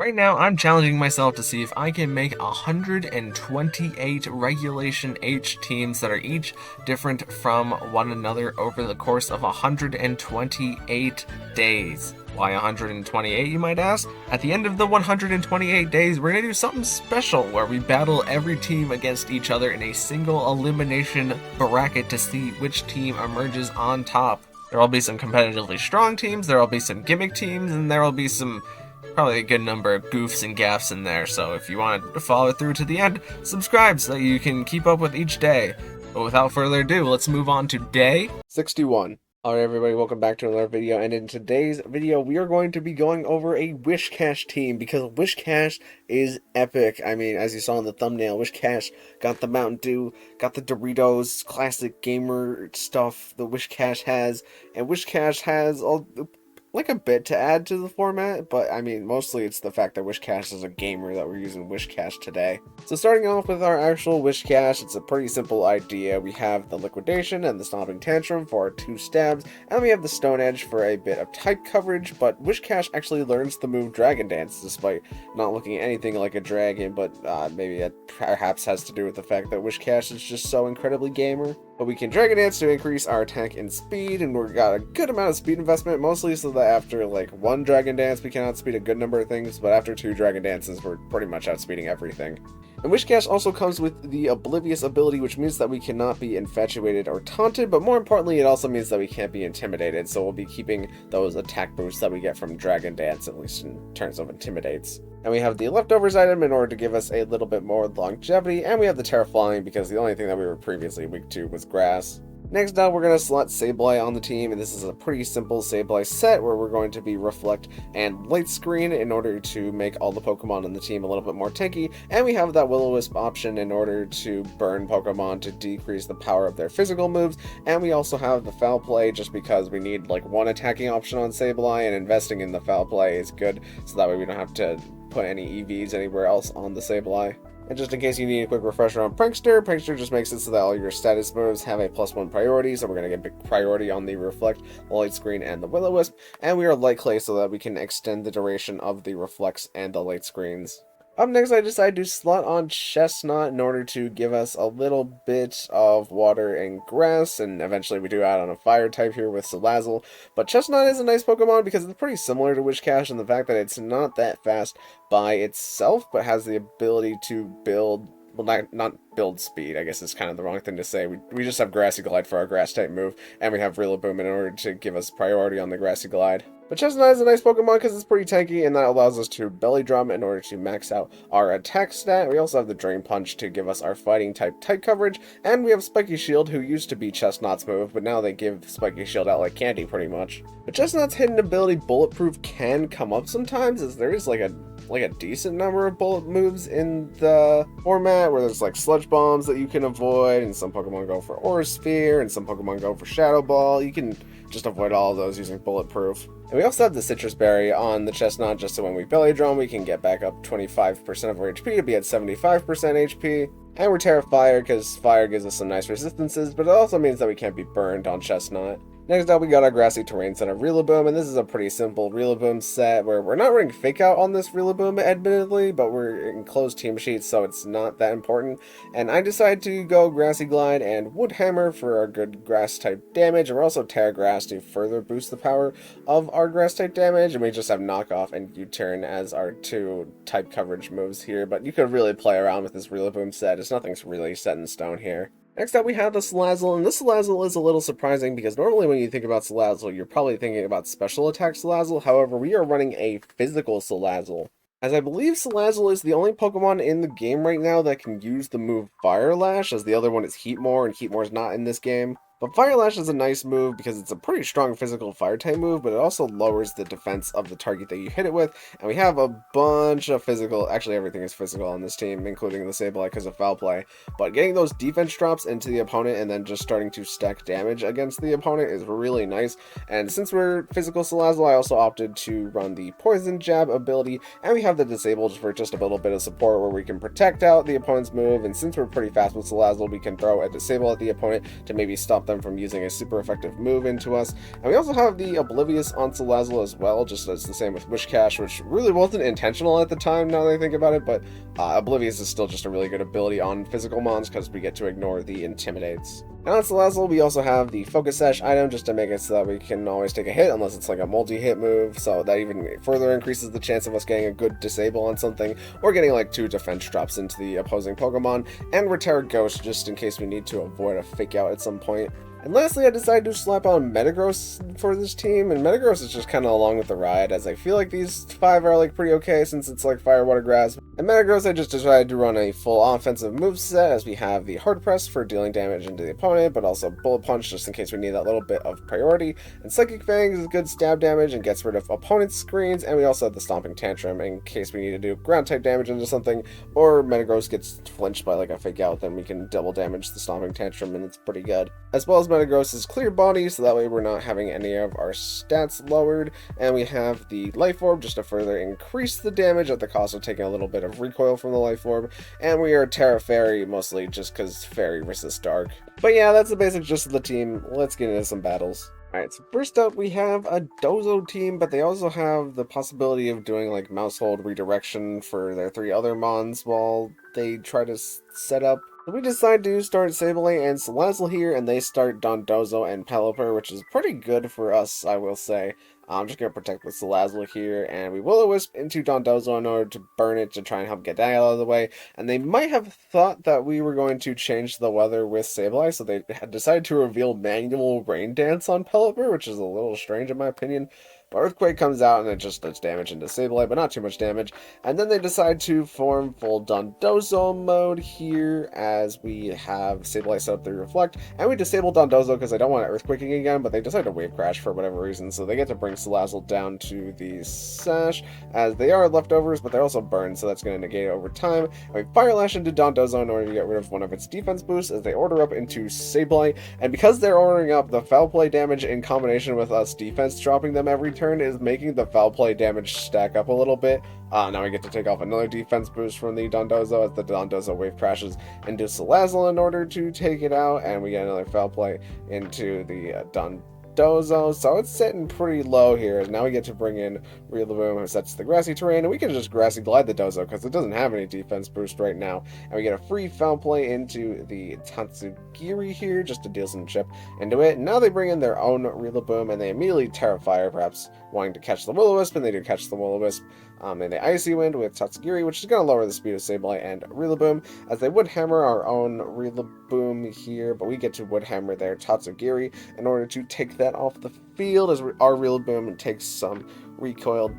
Right now, I'm challenging myself to see if I can make 128 Regulation H teams that are each different from one another over the course of 128 days. Why 128, you might ask? At the end of the 128 days, we're going to do something special where we battle every team against each other in a single elimination bracket to see which team emerges on top. There will be some competitively strong teams, there will be some gimmick teams, and there will be some probably a good number of goofs and gaffs in there, so if you want to follow through to the end, subscribe so that you can keep up with each day. But without further ado, let's move on to day 61. Alright everybody, welcome back to another video, and in today's video we are going to be going over a Whiscash team, because Whiscash is epic. I mean, as you saw in the thumbnail, Whiscash got the Mountain Dew, got the Doritos, classic gamer stuff the Whiscash has, and Whiscash has all like a bit to add to the format, but I mean, mostly it's the fact that Whiscash is a gamer that we're using Whiscash today. So starting off with our actual Whiscash, it's a pretty simple idea. We have the Liquidation and the Stomping Tantrum for our 2 stabs, and we have the Stone Edge for a bit of type coverage, but Whiscash actually learns the move Dragon Dance, despite not looking anything like a dragon, but maybe that perhaps has to do with the fact that Whiscash is just so incredibly gamer. But we can Dragon Dance to increase our attack and speed, and we've got a good amount of speed investment, mostly so that after like 1 Dragon Dance we can outspeed a good number of things, but after 2 Dragon Dances we're pretty much outspeeding everything. And Whiscash also comes with the Oblivious ability, which means that we cannot be infatuated or taunted, but more importantly it also means that we can't be intimidated, so we'll be keeping those attack boosts that we get from Dragon Dance, at least in terms of intimidates. And we have the Leftovers item in order to give us a little bit more longevity, and we have the Terra Flying because the only thing that we were previously weak to was grass. Next up, we're going to slot Sableye on the team, and this is a pretty simple Sableye set where we're going to be Reflect and Light Screen in order to make all the Pokemon on the team a little bit more tanky, and we have that Will-O-Wisp option in order to burn Pokemon to decrease the power of their physical moves, and we also have the Foul Play just because we need like 1 attacking option on Sableye, and investing in the Foul Play is good, so that way we don't have to put any EVs anywhere else on the Sableye. And just in case you need a quick refresher on Prankster, Prankster just makes it so that all your status moves have a +1 priority, so we're going to get big priority on the Reflect, the Light Screen, and the Will-O-Wisp, and we are Light Clay so that we can extend the duration of the Reflects and the Light Screens. Up next, I decided to slot on Chestnut in order to give us a little bit of water and grass, and eventually we do add on a fire type here with Salazzle. But Chestnut is a nice Pokemon because it's pretty similar to Whiscash in the fact that it's not that fast by itself, but has the ability to build, well, not build speed, I guess is kind of the wrong thing to say. We just have Grassy Glide for our grass type move, and we have Rillaboom in order to give us priority on the Grassy Glide. But Chestnut is a nice Pokemon because it's pretty tanky, and that allows us to Belly Drum in order to max out our attack stat. We also have the Drain Punch to give us our fighting type coverage, and we have Spiky Shield, who used to be Chestnut's move, but now they give Spiky Shield out like candy pretty much. But Chestnut's hidden ability Bulletproof can come up sometimes, as there is like a decent number of bullet moves in the format, where there's like Sludge Bombs that you can avoid, and some Pokemon go for Aura Sphere, and some Pokemon go for Shadow Ball. You can just avoid all of those using Bulletproof. And we also have the Citrus Berry on the Chestnut, just so when we Belly Drum, we can get back up 25% of our HP to be at 75% HP. And we're Terra Fire, because fire gives us some nice resistances, but it also means that we can't be burned on Chestnut. Next up, we got our Grassy Terrain set of Rillaboom, and this is a pretty simple Rillaboom set where we're not running Fake Out on this Rillaboom, admittedly, but we're in closed team sheets, so it's not that important. And I decided to go Grassy Glide and Wood Hammer for our good grass type damage, and we're also Terra Grass to further boost the power of our grass type damage, and we just have Knockoff and U-Turn as our 2 type coverage moves here, but you could really play around with this Rillaboom set. Nothing's really set in stone here. Next up, we have the Salazzle, and this Salazzle is a little surprising because normally when you think about Salazzle, you're probably thinking about special attack Salazzle. However, we are running a physical Salazzle, as I believe Salazzle is the only Pokemon in the game right now that can use the move Fire Lash, as the other one is Heatmore, and Heatmore is not in this game. But Fire Lash is a nice move because it's a pretty strong physical fire type move, but it also lowers the defense of the target that you hit it with. And we have a bunch of physical, actually everything is physical on this team, including the Sableye because of Foul Play. But getting those defense drops into the opponent and then just starting to stack damage against the opponent is really nice. And since we're physical Salazzle, I also opted to run the Poison Jab ability, and we have the Disabled for just a little bit of support where we can protect out the opponent's move. And since we're pretty fast with Salazzle, we can throw a Disable at the opponent to maybe stop them from using a super effective move into us. And we also have the Oblivious on Salazzle as well, just as the same with Whiscash, which really wasn't intentional at the time now that I think about it, but Oblivious is still just a really good ability on physical mons because we get to ignore the Intimidates. And on Salazzle, we also have the Whiscash item just to make it so that we can always take a hit unless it's like a multi-hit move, so that even further increases the chance of us getting a good disable on something, or getting like 2 defense drops into the opposing Pokemon, and Retire Ghost just in case we need to avoid a fake out at some point. And lastly, I decided to slap on Metagross for this team, and Metagross is just kind of along with the ride, as I feel like these 5 are like pretty okay since it's like Fire, Water, Grass. And Metagross, I just decided to run a full offensive moveset, as we have the Hard Press for dealing damage into the opponent, but also Bullet Punch just in case we need that little bit of priority. And Psychic Fangs is good stab damage and gets rid of opponent's screens, and we also have the Stomping Tantrum in case we need to do ground type damage into something, or Metagross gets flinched by like a fake out, then we can double damage the Stomping Tantrum and it's pretty good. As well as Metagross's Clear Body, so that way we're not having any of our stats lowered, and we have the Life Orb just to further increase the damage at the cost of taking a little bit of recoil from the Life Orb, and we are Terra Fairy mostly just because Fairy resists Dark. But yeah, that's the basic gist of the team. Let's get into some battles. Alright, so first up we have a Dozo team, but they also have the possibility of doing like Mousehold redirection for their 3 other mons while they try to set up. So we decide to start Sableye and Salazzle here, and they start Dondozo and Pelipper, which is pretty good for us, I will say. I'm just going to protect with Salazzle here, and we Will-O-Wisp into Dondozo in order to burn it to try and help get that out of the way. And they might have thought that we were going to change the weather with Sableye, so they had decided to reveal manual rain dance on Pelipper, which is a little strange in my opinion. But Earthquake comes out and it just does damage into Sableye, but not too much damage. And then they decide to form full Dondozo mode here as we have Sableye set up the Reflect. And we disable Dondozo because I don't want it Earthquaking again, but they decide to Wave Crash for whatever reason. So they get to bring Salazzle down to the Sash, as they are leftovers, but they're also burned, so that's going to negate it over time. And we Fire Lash into Dondozo in order to get rid of one of its defense boosts as they order up into Sableye. And because they're ordering up, the Foul Play damage in combination with us defense dropping them every turn is making the Foul Play damage stack up a little bit. Now we get to take off another defense boost from the Dondozo as the Dondozo Wave crashes into Salazzle in order to take it out, and we get another Foul Play into the Dondozo, so it's sitting pretty low here. Now we get to bring in Rillaboom, who sets the Grassy Terrain, and we can just Grassy Glide the Dozo because it doesn't have any defense boost right now. And we get a free Foul Play into the Tatsugiri here just to deal some chip into it. Now they bring in their own Rillaboom, and they immediately Terrifire, perhaps wanting to catch the Will-O-Wisp, and they do catch the Will-O-Wisp. And the Icy Wind with Tatsugiri, which is going to lower the speed of Sableye and Rillaboom, as they would hammer our own Rillaboom here, but we get to would hammer their Tatsugiri in order to take that off the field as our Rillaboom takes some recoil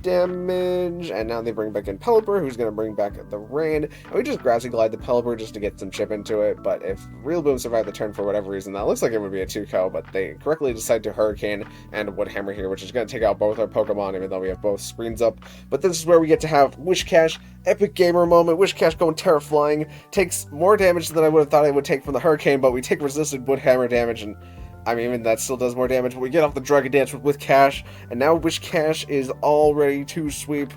damage. And now they bring back in Pelipper, who's going to bring back the Rain, and we just Grassy Glide the Pelipper just to get some chip into it. But if Rillaboom survived the turn for whatever reason, that looks like it would be a 2-KO, but they correctly decide to Hurricane and Wood Hammer here, which is going to take out both our Pokemon, even though we have both screens up. But this is where we get to have Whiscash, epic gamer moment. Whiscash going Terra Flying, takes more damage than I would have thought it would take from the Hurricane, but we take resisted Wood Hammer damage, and I mean, even that still does more damage, but we get off the Dragon Dance with Whiscash, and now Whiscash is all ready to sweep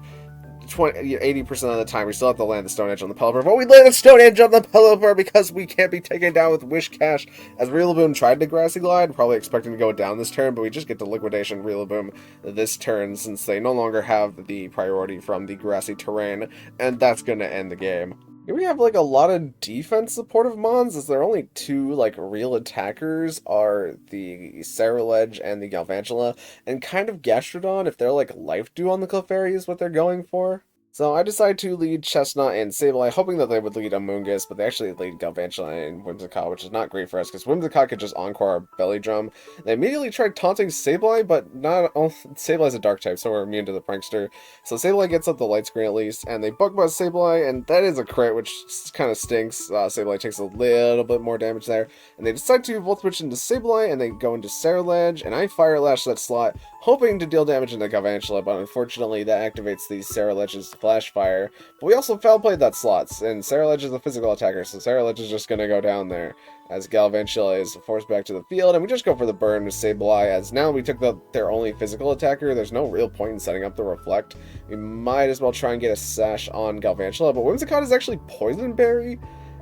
80% of the time. We still have to land the Stone Edge on the Pelipper, but we land the Stone Edge on the Pelipper because we can't be taken down with Whiscash, as Rillaboom tried to Grassy Glide, probably expecting to go down this turn, but we just get to Liquidation Rillaboom this turn since they no longer have the priority from the Grassy Terrain, and that's going to end the game. Here we have like a lot of defense supportive mons, as there are only 2 like real attackers are the Ceruledge and the Galvantula, and kind of Gastrodon if they're like Life Dew on the Clefairy is what they're going for. So I decided to lead Chestnut and Sableye, hoping that they would lead Amoonguss, but they actually lead Galvantula and Whimsicott, which is not great for us, because Whimsicott could just Encore our Belly Drum. They immediately tried taunting Sableye, but not all. Sableye's a Dark type, so we're immune to the Prankster. So Sableye gets up the Light Screen at least, and they Bug Buzz Sableye, and that is a crit, which kind of stinks. Sableye takes a little bit more damage there, and they decide to Volt Switch into Sableye, and they go into Ceruledge, and I Fire Lash that slot, hoping to deal damage into Galvantula, but unfortunately that activates the Ceruledge's Flash Fire. But we also Foul Played that slots, and Ceruledge is a physical attacker, so Ceruledge is just going to go down there, as Galvantula is forced back to the field, and we just go for the burn with Sableye, as now we took their only physical attacker. There's no real point in setting up the Reflect. We might as well try and get a Sash on Galvantula, but Whimsicott is actually Poison Berry,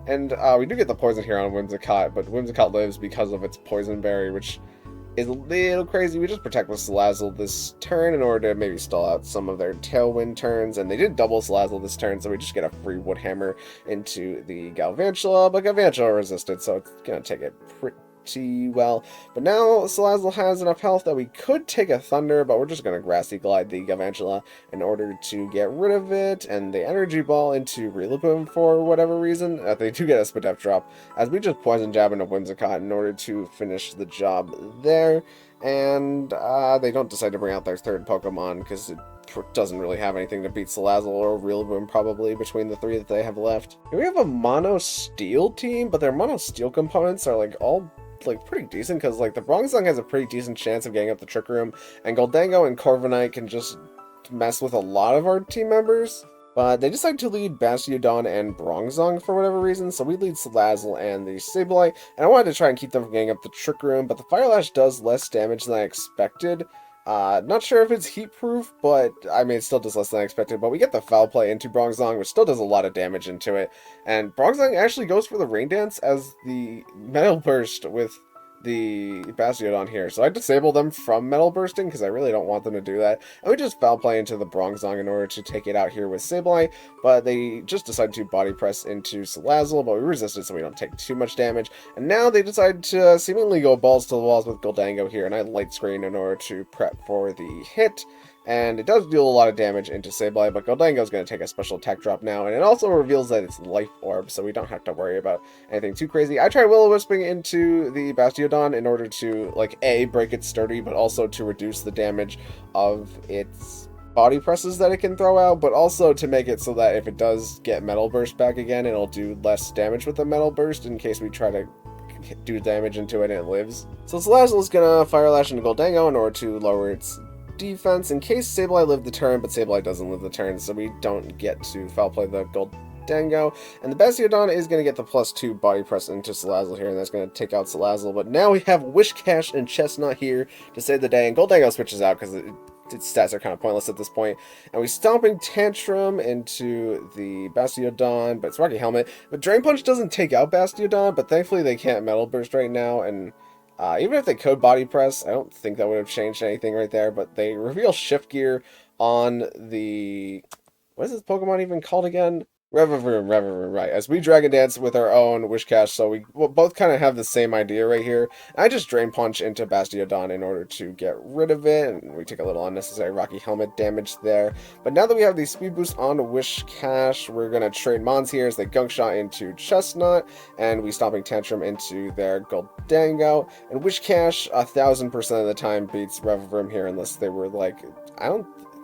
And we do get the poison here on Whimsicott, but Whimsicott lives because of its poison berry, which is a little crazy. We just protect with Salazzle this turn in order to maybe stall out some of their Tailwind turns, and they did double Salazzle this turn, so we just get a free Wood Hammer into the Galvantula, but Galvantula resisted, so it's going to take it pretty well. But now Salazzle has enough health that we could take a Thunder, but we're just going to Grassy Glide the Galvantula in order to get rid of it, and the Energy Ball into Rillaboom for whatever reason. They do get a Spadef drop, as we just Poison Jab into Whimsicott in order to finish the job there. And they don't decide to bring out their third Pokemon, because it doesn't really have anything to beat Salazzle or Rillaboom probably between the three that they have left. Here we have a Mono Steel team, but their Mono Steel components are like all pretty decent, because like the Bronzong has a pretty decent chance of getting up the Trick Room, and Goldango and Corviknight can just mess with a lot of our team members. But they decide to lead Bastiodon and Bronzong for whatever reason, so we lead Salazzle and the Sableye, and I wanted to try and keep them from getting up the Trick Room, but the Fire Lash does less damage than I expected. Not sure if it's heat proof, but I mean, it still does less than I expected. But we get the Foul Play into Bronzong, which still does a lot of damage into it. And Bronzong actually goes for the Rain Dance as the Metal Burst with the Bastiodon here. So I disable them from Metal Bursting because I really don't want them to do that. And we just Foul Play into the Bronzong in order to take it out here with Sableye. But they just decide to Body Press into Salazzle, but we resist it so we don't take too much damage. And now they decide to seemingly go balls to the walls with Goldango here, and I Light Screen in order to prep for the hit. And it does deal a lot of damage into Sableye, but Goldango is going to take a special attack drop now, and it also reveals that it's Life Orb, so we don't have to worry about anything too crazy. I tried Will-O-Wisping into the Bastiodon in order to, like, A, break it sturdy, but also to reduce the damage of its body presses that it can throw out, but also to make it so that if it does get Metal Burst back again, it'll do less damage with the Metal Burst in case we try to do damage into it and it lives. So Salazzle is going to Fire Lash into Goldango in order to lower its defense in case Sableye lived the turn, but Sableye doesn't live the turn, so we don't get to Foul Play the Goldango. And the Bastiodon is going to get the +2 Body Press into Salazzle here, and that's going to take out Salazzle. But now we have Whiscash and Chestnut here to save the day, and Goldango switches out because its stats are kind of pointless at this point. And we Stomping Tantrum into the Bastiodon, but it's Rocky Helmet. But Drain Punch doesn't take out Bastiodon, but thankfully they can't Metal Burst right now, and even if they could Body Press, I don't think that would have changed anything right there, but they reveal Shift Gear on the... What is this Pokemon even called again? Revavroom, right. As we Dragon Dance with our own Whiscash, so we both kind of have the same idea right here. I just Drain Punch into Bastiodon in order to get rid of it, and we take a little unnecessary Rocky Helmet damage there. But now that we have the Speed Boost on Whiscash, we're going to trade Mons here as they Gunk Shot into Chestnut, and we Stomping Tantrum into their Goldango. And Whiscash 1000% of the time beats Revavroom here, unless they were like,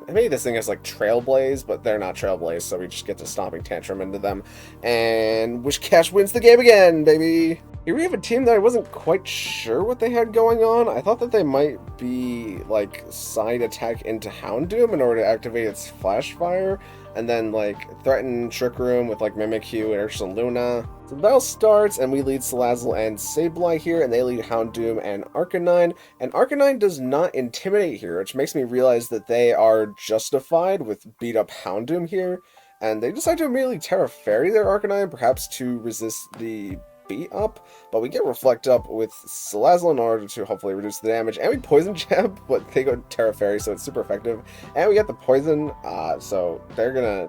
maybe this thing is like Trailblaze, but they're not Trailblaze, so we just get to Stomping Tantrum into them. And Whiscash wins the game again, baby! Here we have a team that I wasn't quite sure what they had going on. I thought that they might be, like, side attack into Houndoom in order to activate its Flash Fire, and then, like, threaten Trick Room with, like, Mimikyu and Ursaluna. So the battle starts, and we lead Salazzle and Sableye here, and they lead Houndoom and Arcanine. And Arcanine does not intimidate here, which makes me realize that they are justified with beat-up Houndoom here. And they decide to immediately Terra Fairy their Arcanine, perhaps to resist the beat up, but we get Reflect Up with Salazzle in order to hopefully reduce the damage, and we Poison Jab, but they go Terra Fairy, so it's super effective, and we get the Poison, so they're gonna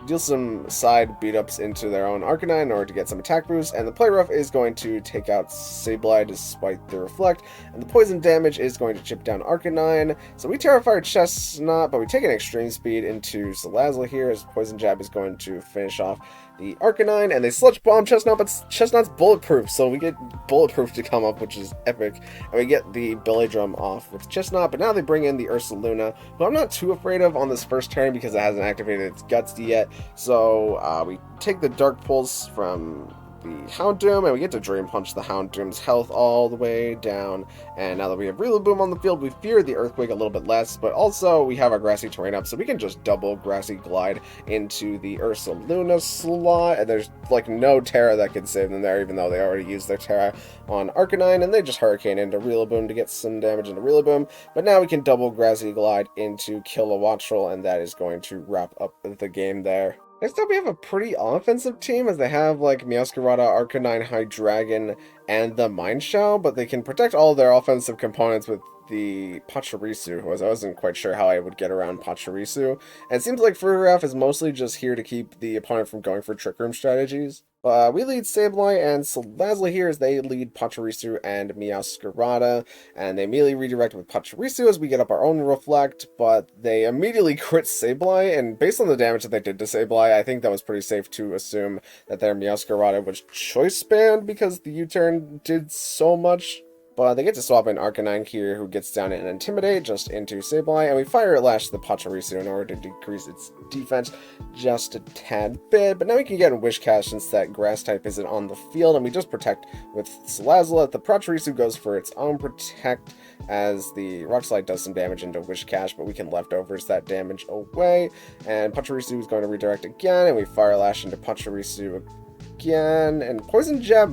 deal some side beat-ups into their own Arcanine in order to get some attack boost, and the Play Rough is going to take out Sableye despite the Reflect, and the Poison damage is going to chip down Arcanine. So we Terra Fire Chestnut, but we take an Extreme Speed into Salazzle here, as Poison Jab is going to finish off the Arcanine, and they Sludge Bomb Chestnut, but Chestnut's bulletproof, so we get Bulletproof to come up, which is epic, and we get the Belly Drum off with Chestnut, but now they bring in the Ursaluna, who I'm not too afraid of on this first turn because it hasn't activated its Guts yet, so we take the Dark Pulse from the Houndoom, and we get to Drain Punch the Houndoom's health all the way down. And now that we have Rillaboom on the field, we fear the Earthquake a little bit less, but also we have our Grassy Terrain up, so we can just double Grassy Glide into the Ursaluna slot, and there's like no Terra that can save them there, even though they already used their Terra on Arcanine, and they just Hurricane into Rillaboom to get some damage into Rillaboom. But now we can double Grassy Glide into Kilowattrel, and that is going to wrap up the game there. Next up, we have a pretty offensive team as they have like Meowscarada, Arcanine, Hydreigon, and the Mind Shell, but they can protect all of their offensive components with the Pachirisu, who I wasn't quite sure how I would get around Pachirisu. And it seems like Fruiteraf is mostly just here to keep the opponent from going for Trick Room strategies. We lead Sableye and Salazzle here as they lead Pachirisu and Meowscarada, and they immediately redirect with Pachirisu as we get up our own Reflect, but they immediately crit Sableye, and based on the damage that they did to Sableye, I think that was pretty safe to assume that their Meowscarada was choice banned because the U-turn did so much. But they get to swap in Arcanine here, who gets down and Intimidate just into Sableye, and we Fire Lash the Pachirisu in order to decrease its defense just a tad bit. But now we can get in Whiscash since that Grass type isn't on the field, and we just Protect with Salazzle. The Pachirisu goes for its own Protect as the Rock Slide does some damage into Whiscash, but we can Leftovers that damage away. And Pachirisu is going to redirect again, and we Fire Lash into Pachirisu again, and Poison Jab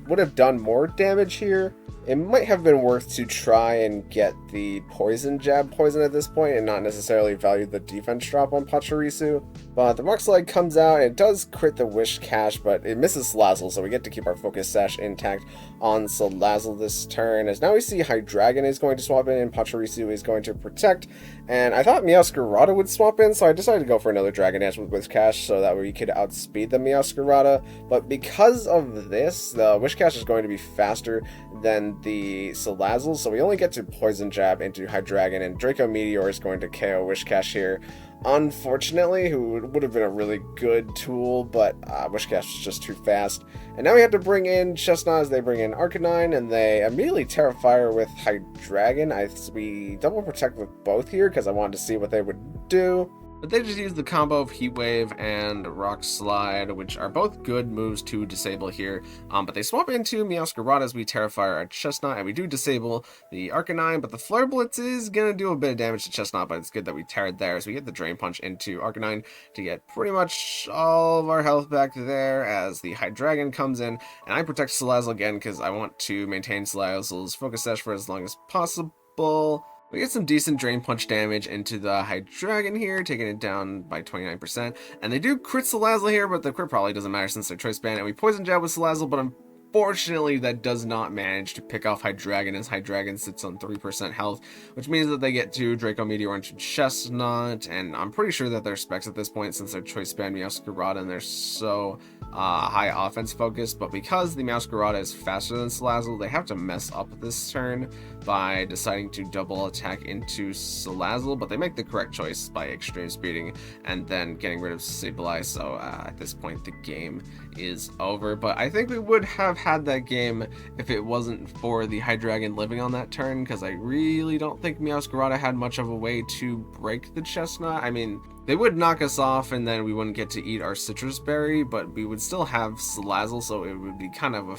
would have done more damage here. It might have been worth to try and get the Poison Jab poison at this point and not necessarily value the defense drop on Pachirisu. But the Rock Slide comes out, and it does crit the Whiscash, but it misses Salazzle, so we get to keep our Focus Sash intact on Salazzle this turn. As now we see Hydreigon is going to swap in, and Pachirisu is going to Protect. And I thought Meowscarada would swap in, so I decided to go for another Dragon Dance with Whiscash so that we could outspeed the Meowscarada. But because of this, the Whiscash is going to be faster than the Salazzle, so we only get to Poison Jab into Hydreigon, and Draco Meteor is going to KO Whiscash here. Unfortunately, who would have been a really good tool, but Whiscash was just too fast. And now we have to bring in Chestnut as they bring in Arcanine, and they immediately Terra Fire with Hydreigon. We double Protect with both here because I wanted to see what they would do. But they just use the combo of Heat Wave and Rock Slide, which are both good moves to disable here. But they swap into Meowscarada as we Terrafire our Chestnut, and we do disable the Arcanine, but the Flare Blitz is going to do a bit of damage to Chestnut, but it's good that we Terra'd there. So we get the Drain Punch into Arcanine to get pretty much all of our health back there as the Hydreigon comes in, and I protect Salazzle again because I want to maintain Salazzle's Focus Sash for as long as possible. We get some decent Drain Punch damage into the Hydreigon here, taking it down by 29%. And they do crit Salazzle here, but the crit probably doesn't matter since they're choice banned. And we Poison Jab with Salazzle, but unfortunately that does not manage to pick off Hydreigon as Hydreigon sits on 3% health, which means that they get to Draco Meteor into Chestnut. And I'm pretty sure that they're specs at this point since they're choice banned Meowscarada and they're so high offense focused, but because the Meowscarada is faster than Salazzle, they have to mess up this turn by deciding to double attack into Salazzle, but they make the correct choice by extreme speeding and then getting rid of Sableye, so at this point the game is over. But I think we would have had that game if it wasn't for the Hydreigon living on that turn, because I really don't think Meowscarada had much of a way to break the Chestnut. I mean, they would knock us off and then we wouldn't get to eat our citrus berry, but we would still have Salazzle, so it would be kind of a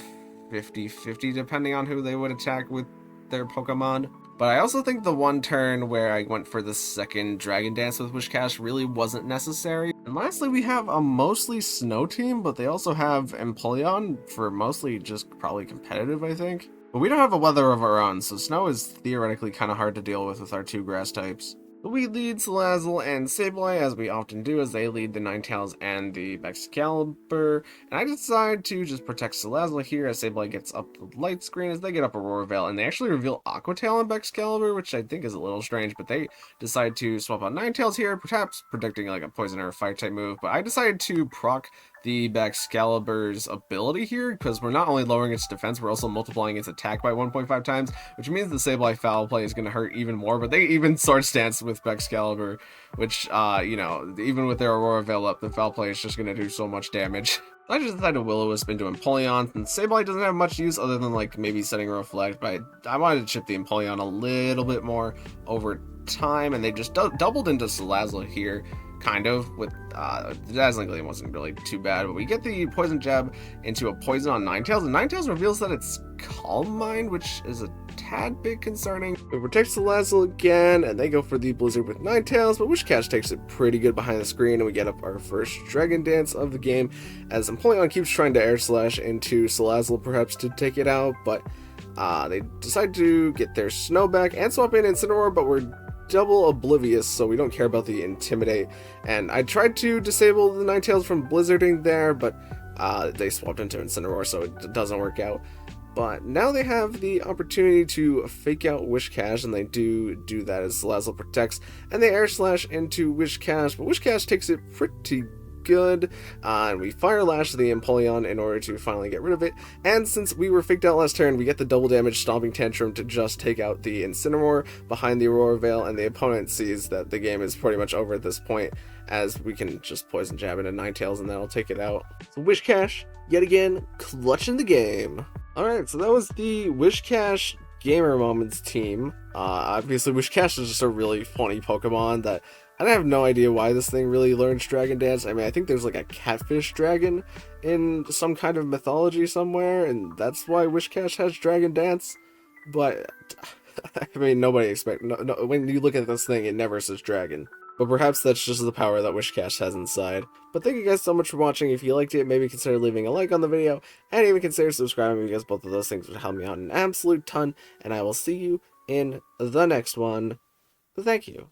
50-50 depending on who they would attack with their Pokemon. But I also think the one turn where I went for the second Dragon Dance with Whiscash really wasn't necessary. And lastly, we have a mostly snow team, but they also have Empoleon for mostly just probably competitive, I think. But we don't have a weather of our own, so snow is theoretically kind of hard to deal with our two grass types. We lead Salazzle and Sableye, as we often do, as they lead the Ninetales and the Excalibur. And I decide to just protect Salazzle here as Sableye gets up the light screen as they get up Aurora Veil. And they actually reveal Aqua Tail on Excalibur, which I think is a little strange, but they decide to swap out Ninetales here, perhaps predicting like a Poison or a Fire type move. But I decided to proc the Excalibur's ability here, because we're not only lowering its defense, we're also multiplying its attack by 1.5 times, which means the Sableye Foul Play is going to hurt even more. But they even Sword Stance with Excalibur, which, you know, even with their Aurora Veil up, the Foul Play is just going to do so much damage. I just decided to Will-O-Wisp into Empoleon, and Sableye doesn't have much use other than, like, maybe setting a Reflect, but I wanted to chip the Empoleon a little bit more over time, and they just doubled into Salazzle here, kind of, with the Dazzling Gleam wasn't really too bad, but we get the Poison Jab into a Poison on Ninetales, and Ninetales reveals that it's Calm Mind, which is a tad bit concerning. We protect Salazzle again, and they go for the Blizzard with Ninetales, but Whiscash takes it pretty good behind the screen, and we get up our first Dragon Dance of the game, as Empoleon keeps trying to Air Slash into Salazzle, perhaps to take it out, but they decide to get their Snow back and swap in Incineroar, but we're double Oblivious, so we don't care about the Intimidate. And I tried to disable the Ninetales from Blizzarding there, but they swapped into Incineroar, so it doesn't work out. But now they have the opportunity to fake out Whiscash, and they do that as Salazzle protects, and they Air Slash into Whiscash, but Whiscash takes it pretty good, and we Fire Lash the Empoleon in order to finally get rid of it, and since we were faked out last turn, we get the double damage Stomping Tantrum to just take out the Incineroar behind the Aurora Veil, and the opponent sees that the game is pretty much over at this point, as we can just Poison Jab into Ninetales and that'll take it out. So Whiscash, yet again, clutching the game. Alright, so that was the Whiscash Gamer Moments team. Obviously, Whiscash is just a really funny Pokemon that I have no idea why this thing really learns Dragon Dance. I mean, I think there's like a catfish dragon in some kind of mythology somewhere, and that's why Whiscash has Dragon Dance. But, I mean, nobody when you look at this thing, it never says dragon. But perhaps that's just the power that Whiscash has inside. But thank you guys so much for watching. If you liked it, maybe consider leaving a like on the video, and even consider subscribing, because both of those things would help me out an absolute ton. And I will see you in the next one. Thank you.